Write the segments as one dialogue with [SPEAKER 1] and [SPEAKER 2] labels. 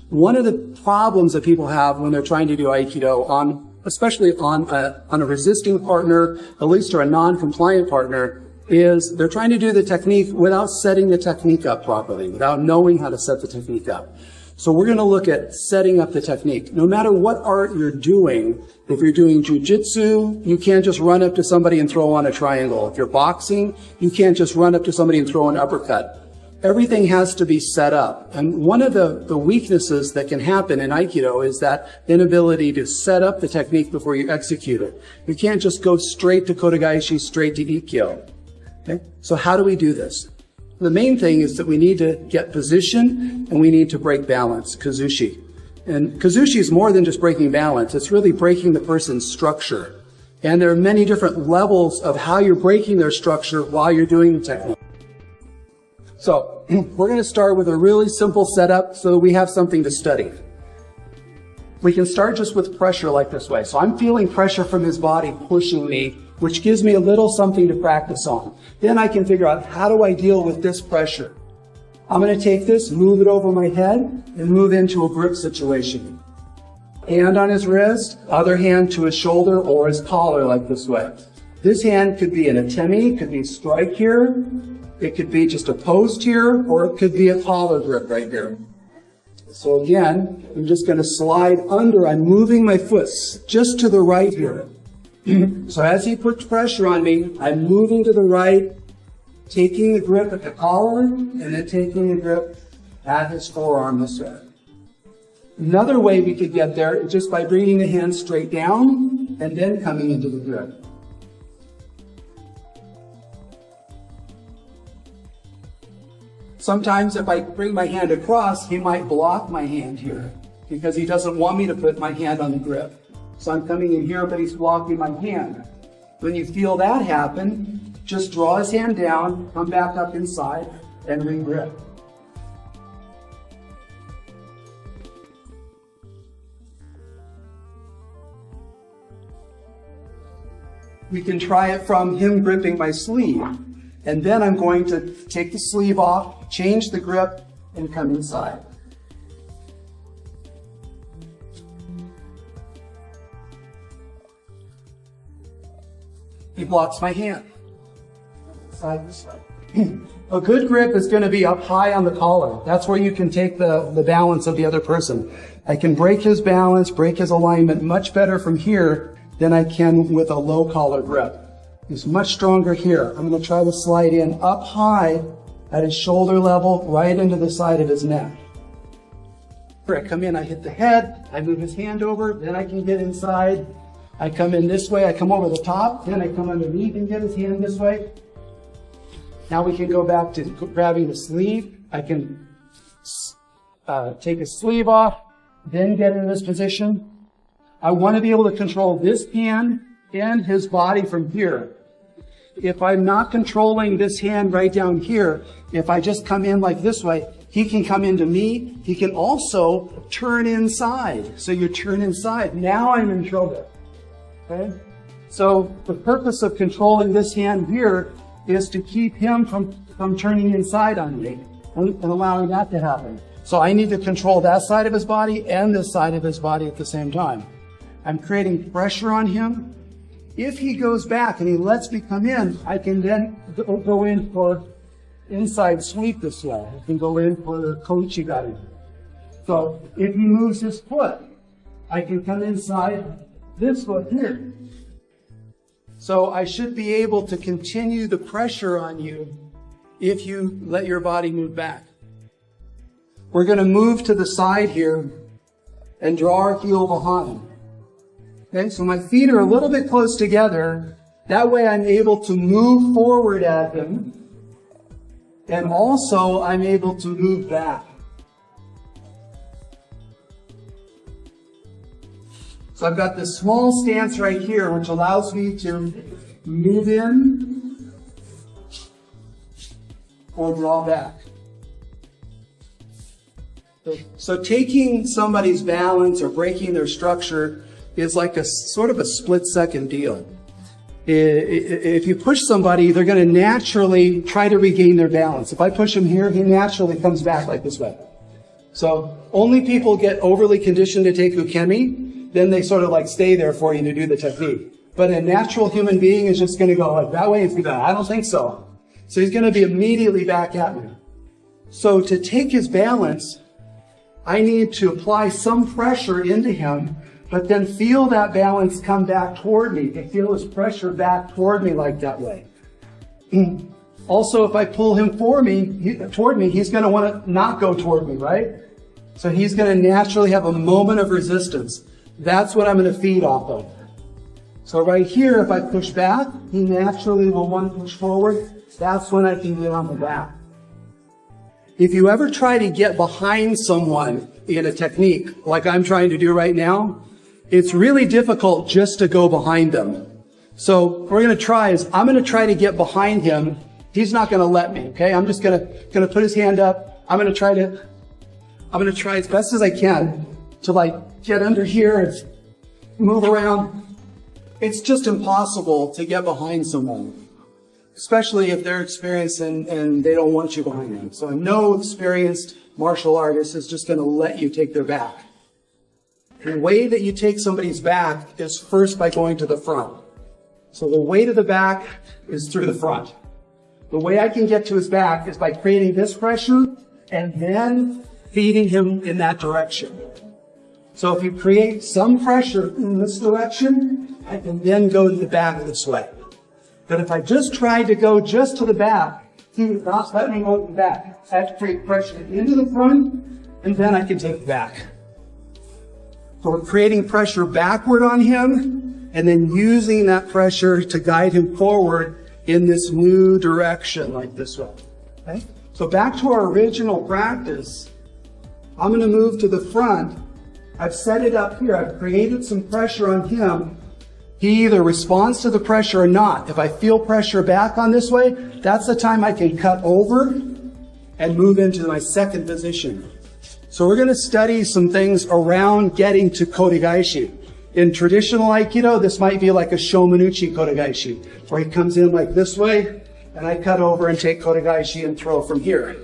[SPEAKER 1] One of the problems that people have when they're trying to do Aikido, especially on a resisting partner, at least, or a non-compliant partner, is they're trying to do the technique without setting the technique up properly, without knowing how to set the technique up. So we're going to look at setting up the technique. No matter what art you're doing, if you're doing jujitsu, you can't just run up to somebody and throw on a triangle. If you're boxing, you can't just run up to somebody and throw an uppercut. Everything has to be set up. And one of the weaknesses that can happen in Aikido is that inability to set up the technique before you execute it. You can't just go straight to Kotegaeshi, straight to Ikkyo. Okay? So how do we do this? The main thing is that we need to get position and we need to break balance, Kuzushi. And Kuzushi is more than just breaking balance. It's really breaking the person's structure. And there are many different levels of how you're breaking their structure while you're doing the technique. So we're going to start with a really simple setup so that we have something to study. We can start just with pressure like this way. So I'm feeling pressure from his body pushing me, which gives me a little something to practice on. Then I can figure out, how do I deal with this pressure? I'm going to take this, move it over my head, and move into a grip situation. Hand on his wrist, other hand to his shoulder or his collar like this way. This hand could be an atemi, could be a strike here, it could be just a post here, or it could be a collar grip right here. So again, I'm just going to slide under. I'm moving my foot just to the right here. So as he puts pressure on me, I'm moving to the right, taking the grip at the collar, and then taking the grip at his forearm this way. Another way we could get there is just by bringing the hand straight down and then coming into the grip. Sometimes if I bring my hand across, he might block my hand here because he doesn't want me to put my hand on the grip. So I'm coming in here, but he's blocking my hand. When you feel that happen, just draw his hand down, come back up inside, and re-grip. We can try it from him gripping my sleeve. And then I'm going to take the sleeve off, change the grip, and come inside. He blocks my hand. Side to side. A good grip is going to be up high on the collar. That's where you can take the balance of the other person. I can break his balance, break his alignment much better from here than I can with a low collar grip. He's much stronger here. I'm going to try to slide in up high at his shoulder level, right into the side of his neck. Here I come in, I hit the head, I move his hand over, then I can get inside. I come in this way, I come over the top, then I come underneath and get his hand this way. Now we can go back to grabbing the sleeve. I can take his sleeve off, then get in this position. I want to be able to control this hand and his body from here. If I'm not controlling this hand right down here, if I just come in like this way, he can come into me. He can also turn inside. So you turn inside. Now I'm in trouble. Okay? So the purpose of controlling this hand here is to keep him from turning inside on me and allowing that to happen. So I need to control that side of his body and this side of his body at the same time. I'm creating pressure on him. If he goes back and he lets me come in, I can then go in for inside sweep this way. I can go in for the Kotegaeshi. So if he moves his foot, I can come inside this foot here. So I should be able to continue the pressure on you if you let your body move back. We're going to move to the side here and draw our heel behind. Okay, so my feet are a little bit close together. That way I'm able to move forward at him. And also I'm able to move back. So I've got this small stance right here, which allows me to move in or draw back. So taking somebody's balance or breaking their structure is like a sort of a split-second deal. If you push somebody, they're going to naturally try to regain their balance. If I push him here, he naturally comes back like this way. So only people get overly conditioned to take ukemi, then they sort of like stay there for you to do the technique. But a natural human being is just going to go like that way. It's going to go, I don't think so. So he's going to be immediately back at me. So to take his balance, I need to apply some pressure into him, but then feel that balance come back toward me. To feel his pressure back toward me like that way. Also, if I pull him toward me, he's going to want to not go toward me, right? So he's going to naturally have a moment of resistance. That's what I'm going to feed off of. So right here, if I push back, he naturally will want to push forward. That's when I can get on the back. If you ever try to get behind someone in a technique, like I'm trying to do right now, it's really difficult just to go behind them. So what we're going to try is, I'm going to try to get behind him. He's not going to let me, okay? I'm just going to put his hand up. I'm going to try as best as I can to like get under here and move around. It's just impossible to get behind someone, especially if they're experienced and they don't want you behind them. So no experienced martial artist is just going to let you take their back. The way that you take somebody's back is first by going to the front. So the way to the back is through the front. The way I can get to his back is by creating this pressure and then feeding him in that direction. So if you create some pressure in this direction, I can then go to the back this way. But if I just tried to go just to the back, he would not let me go to the back. I have to create pressure into the front, and then I can take it back. So we're creating pressure backward on him, and then using that pressure to guide him forward in this new direction, like this way. Okay? So back to our original practice, I'm going to move to the front. I've set it up here. I've created some pressure on him. He either responds to the pressure or not. If I feel pressure back on this way, that's the time I can cut over and move into my second position. So we're going to study some things around getting to Kotegaeshi. In traditional Aikido, this might be like a Shomenuchi Kotegaeshi, where he comes in like this way, and I cut over and take Kotegaeshi and throw from here.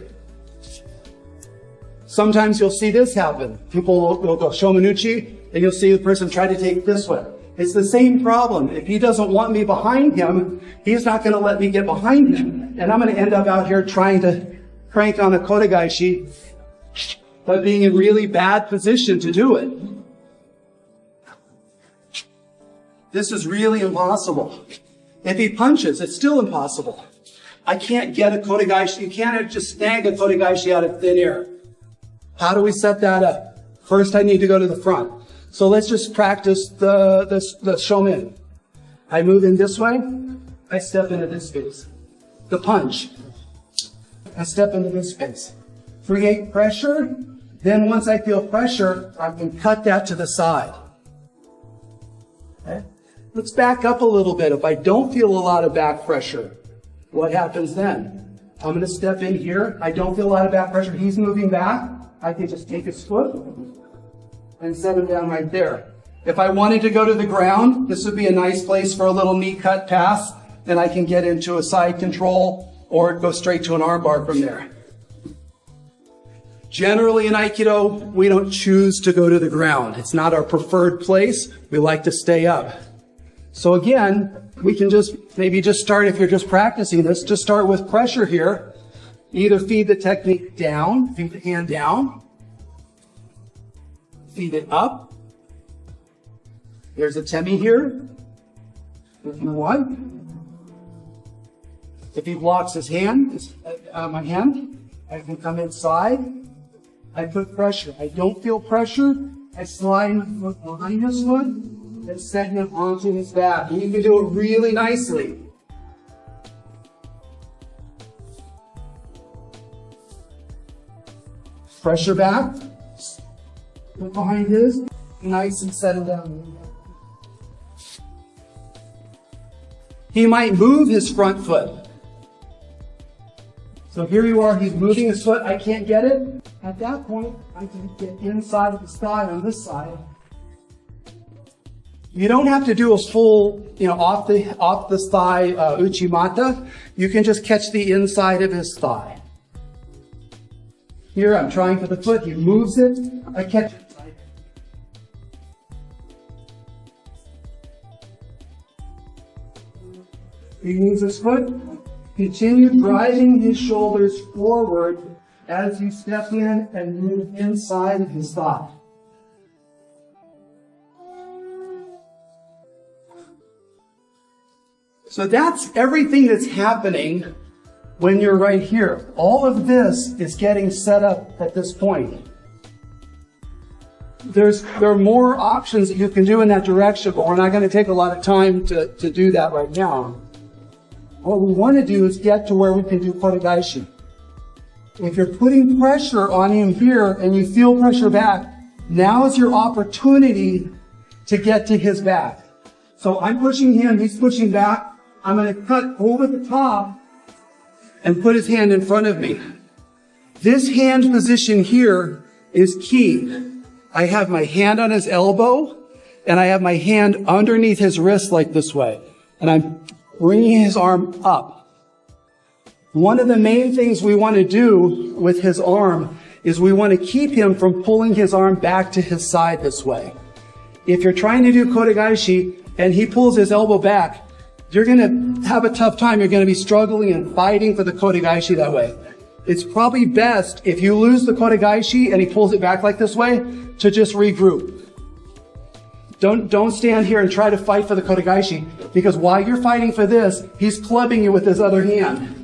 [SPEAKER 1] Sometimes you'll see this happen. People will go Shomenuchi, and you'll see the person try to take this way. It's the same problem. If he doesn't want me behind him, he's not going to let me get behind him. And I'm going to end up out here trying to crank on a Kotegaeshi, but being in really bad position to do it. This is really impossible. If he punches, it's still impossible. I can't get a Kotegaeshi. You can't just snag a Kotegaeshi out of thin air. How do we set that up? First, I need to go to the front. So let's just practice the shomen. I move in this way. I step into this space. The punch. I step into this space. Create pressure. Then once I feel pressure, I can cut that to the side. Okay? Let's back up a little bit. If I don't feel a lot of back pressure, what happens then? I'm going to step in here. I don't feel a lot of back pressure. He's moving back. I can just take his foot and set him down right there. If I wanted to go to the ground, this would be a nice place for a little knee cut pass. Then I can get into a side control or go straight to an arm bar from there. Generally in Aikido, we don't choose to go to the ground. It's not our preferred place. We like to stay up. So again, we can maybe just start, if you're just practicing this, just start with pressure here. Either feed the technique down, feed the hand down, feed it up. There's a temi here. If you want. If he blocks his hand, my hand, I can come inside. I put pressure. I don't feel pressure. I slide my foot behind his foot and set him onto his back. And you can do it really nicely. Pressure back. Put behind his. Nice and set him down. He might move his front foot. So here you are, he's moving his foot, I can't get it. At that point, I can get inside of his thigh on this side. You don't have to do a full, off the thigh uchimata. You can just catch the inside of his thigh. Here, I'm trying for the foot. He moves it. I catch it. He moves his foot. Continue driving his shoulders forward as you step in and move inside his thigh. So that's everything that's happening when you're right here. All of this is getting set up at this point. There are more options that you can do in that direction, but we're not going to take a lot of time to do that right now. What we want to do is get to where we can do Kotegaeshi. If you're putting pressure on him here and you feel pressure back, now is your opportunity to get to his back. So I'm pushing him, he's pushing back. I'm going to cut over the top and put his hand in front of me. This hand position here is key. I have my hand on his elbow and I have my hand underneath his wrist like this way. And I'm bringing his arm up. One of the main things we want to do with his arm is we want to keep him from pulling his arm back to his side this way. If you're trying to do Kotegaeshi and he pulls his elbow back, you're going to have a tough time. You're going to be struggling and fighting for the Kotegaeshi that way. It's probably best if you lose the Kotegaeshi and he pulls it back like this way to just regroup. Don't stand here and try to fight for the Kotegaeshi, because while you're fighting for this, he's clubbing you with his other hand.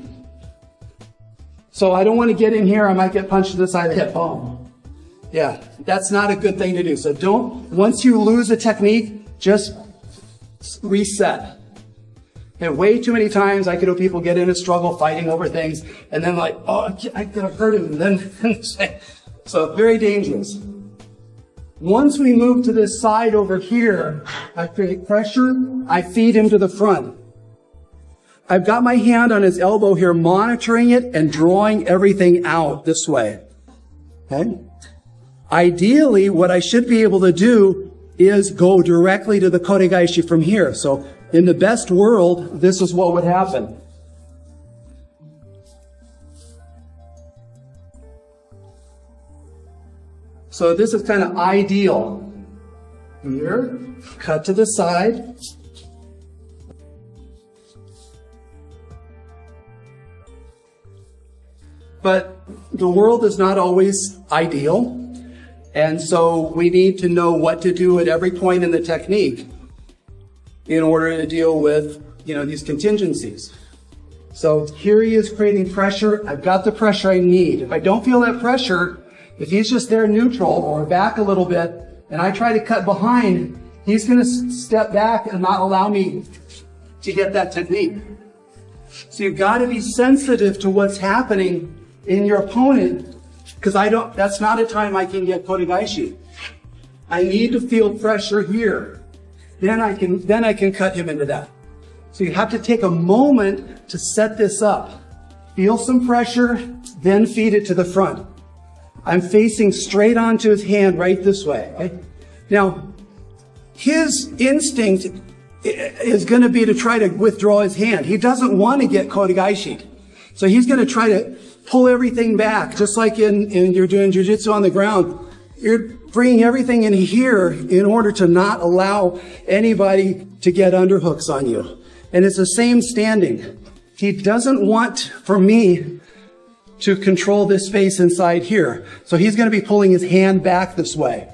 [SPEAKER 1] So I don't want to get in here. I might get punched in the side of the hip. Boom. Yeah, that's not a good thing to do. So once you lose a technique, just reset. And way too many times I could have people get in a struggle fighting over things and then like, oh, I could have hurt him. And then, so very dangerous. Once we move to this side over here, I create pressure. I feed him to the front. I've got my hand on his elbow here, monitoring it and drawing everything out this way. Okay? Ideally, what I should be able to do is go directly to the Kotegaeshi from here. So in the best world, this is what would happen. So this is kind of ideal. Here, cut to the side. But the world is not always ideal. And so we need to know what to do at every point in the technique in order to deal with, these contingencies. So here he is creating pressure. I've got the pressure I need. If I don't feel that pressure, if he's just there neutral or back a little bit, and I try to cut behind, he's going to step back and not allow me to get that technique. So you've got to be sensitive to what's happening in your opponent, because that's not a time I can get Kotegaeshi. I need to feel pressure here. Then I can cut him into that. So you have to take a moment to set this up. Feel some pressure, then feed it to the front. I'm facing straight onto his hand right this way. Okay? Now, his instinct is going to be to try to withdraw his hand. He doesn't want to get Kotegaeshi. So he's going to try to pull everything back, just like in you're doing jiu-jitsu on the ground. You're bringing everything in here in order to not allow anybody to get underhooks on you. And it's the same standing. He doesn't want for me to control this space inside here. So he's going to be pulling his hand back this way.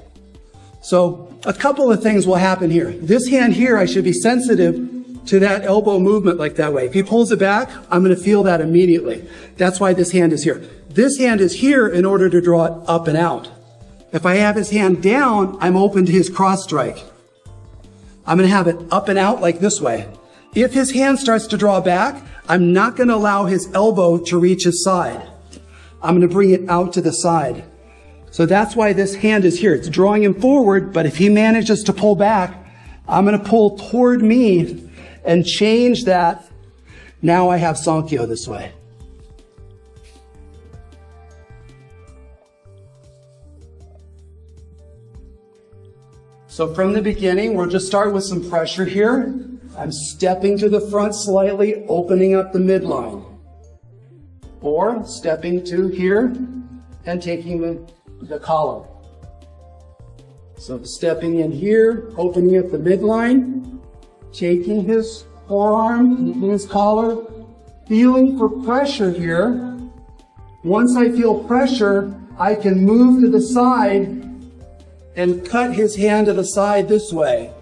[SPEAKER 1] So a couple of things will happen here. This hand here, I should be sensitive to that elbow movement like that way. If he pulls it back, I'm going to feel that immediately. That's why this hand is here. This hand is here in order to draw it up and out. If I have his hand down, I'm open to his cross strike. I'm going to have it up and out like this way. If his hand starts to draw back, I'm not going to allow his elbow to reach his side. I'm going to bring it out to the side. So that's why this hand is here. It's drawing him forward, but if he manages to pull back, I'm going to pull toward me and change that. Now I have Sankyo this way. So from the beginning, we'll just start with some pressure here. I'm stepping to the front slightly, opening up the midline. Or stepping to here and taking the collar. So stepping in here, opening up the midline, taking his forearm, taking his collar, feeling for pressure here. Once I feel pressure, I can move to the side and cut his hand to the side this way.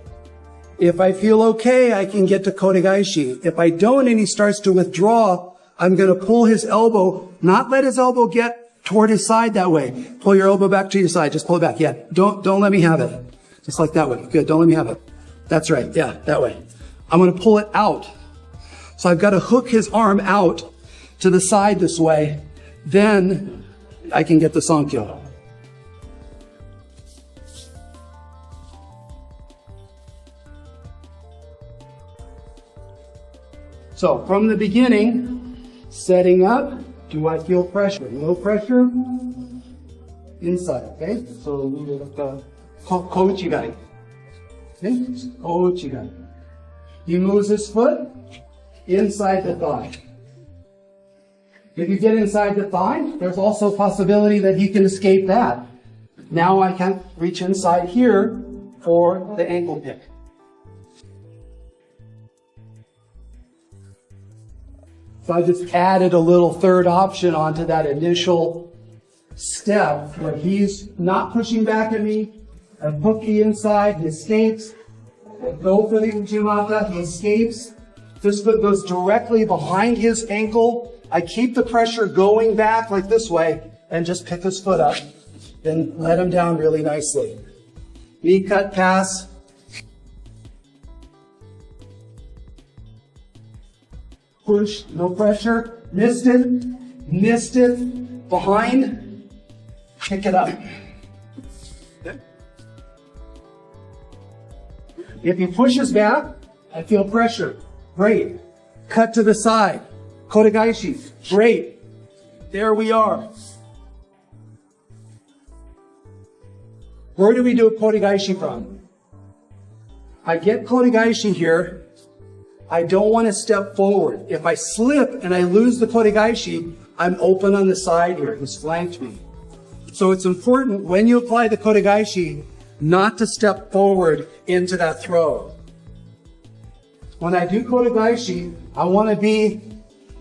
[SPEAKER 1] If I feel okay, I can get to Kotegaeshi. If I don't and he starts to withdraw, I'm going to pull his elbow, not let his elbow get toward his side that way. Pull your elbow back to your side. Just pull it back. Yeah. Don't let me have it. Just like that way. Good. Don't let me have it. That's right. Yeah, that way. I'm going to pull it out. So I've got to hook his arm out to the side this way. Then I can get the Sankyo. So from the beginning, setting up, do I feel pressure? No pressure? Inside, okay? So we do the Kouchigai. Okay? Kouchigai. He moves his foot inside the thigh. If you get inside the thigh, there's also a possibility that he can escape that. Now I can reach inside here for the ankle pick. So I just added a little third option onto that initial step where he's not pushing back at me. I hook the inside, he escapes. I go for the Uchimata, he escapes. This foot goes directly behind his ankle. I keep the pressure going back like this way and just pick his foot up. Then let him down really nicely. Knee cut pass. Push, no pressure. Missed it, behind, pick it up. If he pushes back, I feel pressure. Great. Cut to the side. Kotegaeshi. Great. There we are. Where do we do a Kotegaeshi from? I get Kotegaeshi here. I don't want to step forward. If I slip and I lose the Kotegaeshi, I'm open on the side here. He's flanked me. So it's important when you apply the Kotegaeshi not to step forward into that throw. When I do Kotegaeshi, I want to be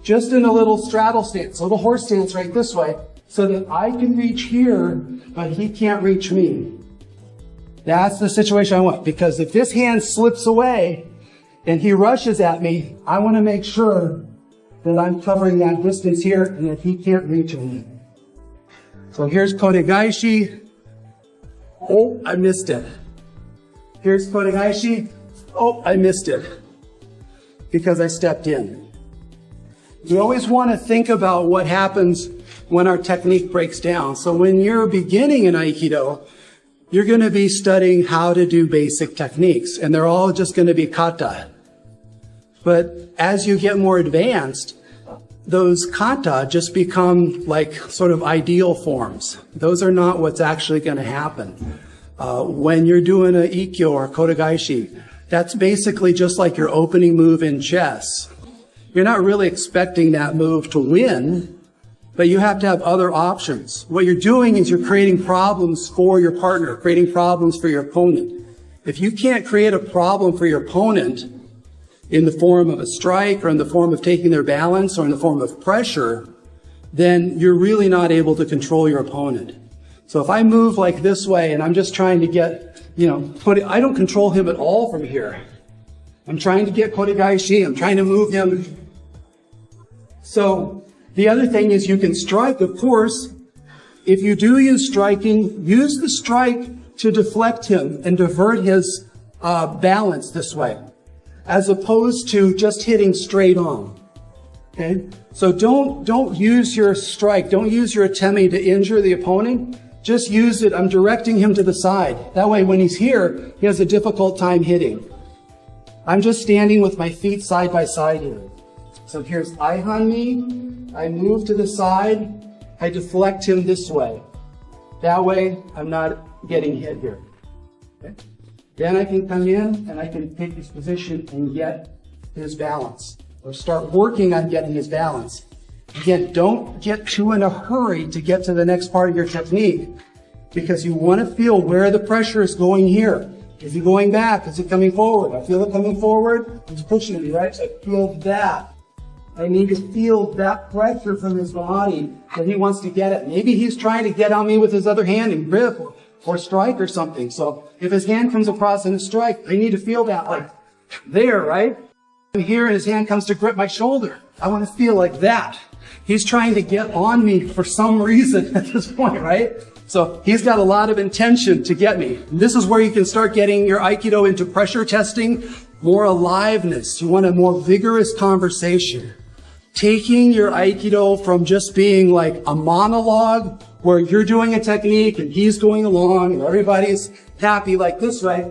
[SPEAKER 1] just in a little straddle stance, a little horse stance right this way, so that I can reach here, but he can't reach me. That's the situation I want, because if this hand slips away and he rushes at me, I want to make sure that I'm covering that distance here and that he can't reach me. So here's Kotegaeshi. Oh, I missed it. Here's Kotegaeshi. Oh, I missed it because I stepped in. We always want to think about what happens when our technique breaks down. So when you're beginning in Aikido, you're going to be studying how to do basic techniques, and they're all just going to be kata. But as you get more advanced, those kata just become like sort of ideal forms. Those are not what's actually going to happen. When you're doing an ikkyo or Kotegaeshi, that's basically just like your opening move in chess. You're not really expecting that move to win, but you have to have other options. What you're doing is you're creating problems for your partner, creating problems for your opponent. If you can't create a problem for your opponent in the form of a strike or in the form of taking their balance or in the form of pressure, then you're really not able to control your opponent. So if I move like this way and I'm just trying to get, I don't control him at all from here. I'm trying to get Kotegaeshi, I'm trying to move him. So the other thing is you can strike, of course. If you do use striking, use the strike to deflect him and divert his balance this way, as opposed to just hitting straight on. Okay? So don't use your strike, don't use your atemi to injure the opponent. Just use it, I'm directing him to the side. That way when he's here, he has a difficult time hitting. I'm just standing with my feet side by side here. So here's Aihanmi, I move to the side, I deflect him this way. That way I'm not getting hit here. Okay? Then I can come in and I can take his position and get his balance, or start working on getting his balance. Again, don't get too in a hurry to get to the next part of your technique, because you want to feel where the pressure is going here. Is it going back? Is it coming forward? I feel it coming forward. It's pushing me, right? So I feel that. I need to feel that pressure from his body that he wants to get at. Maybe he's trying to get on me with his other hand and grip or strike or something. So if his hand comes across and a strike, I need to feel that like there, right? And here his hand comes to grip my shoulder. I want to feel like that. He's trying to get on me for some reason at this point, right? So he's got a lot of intention to get me. And this is where you can start getting your Aikido into pressure testing, more aliveness. You want a more vigorous conversation. Taking your Aikido from just being like a monologue where you're doing a technique and he's going along and everybody's happy like this, right?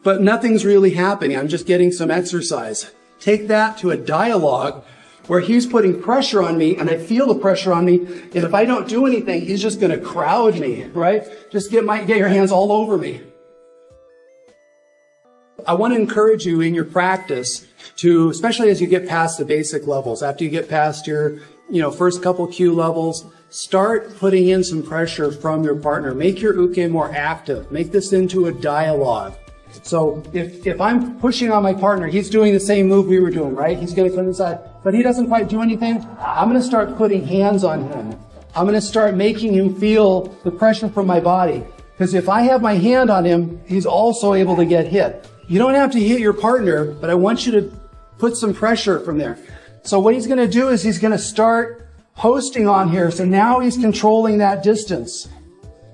[SPEAKER 1] But nothing's really happening. I'm just getting some exercise. Take that to a dialogue where he's putting pressure on me and I feel the pressure on me. And if I don't do anything, he's just going to crowd me, right? Just get your hands all over me. I want to encourage you in your practice to, especially as you get past the basic levels, after you get past your, first couple Q levels, start putting in some pressure from your partner. Make your uke more active. Make this into a dialogue. So if I'm pushing on my partner, he's doing the same move we were doing, right? He's going to come inside, but he doesn't quite do anything. I'm going to start putting hands on him. I'm going to start making him feel the pressure from my body. Because if I have my hand on him, he's also able to get hit. You don't have to hit your partner, but I want you to put some pressure from there. So what he's going to do is he's going to start posting on here. So now he's controlling that distance.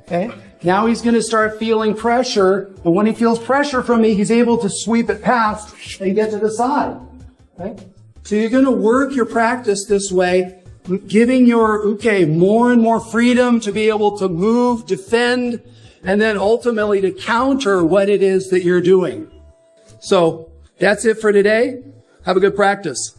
[SPEAKER 1] Okay? Now he's going to start feeling pressure. And when he feels pressure from me, he's able to sweep it past and get to the side. Okay? So you're going to work your practice this way, giving your uke more and more freedom to be able to move, defend, and then ultimately to counter what it is that you're doing. So that's it for today. Have a good practice.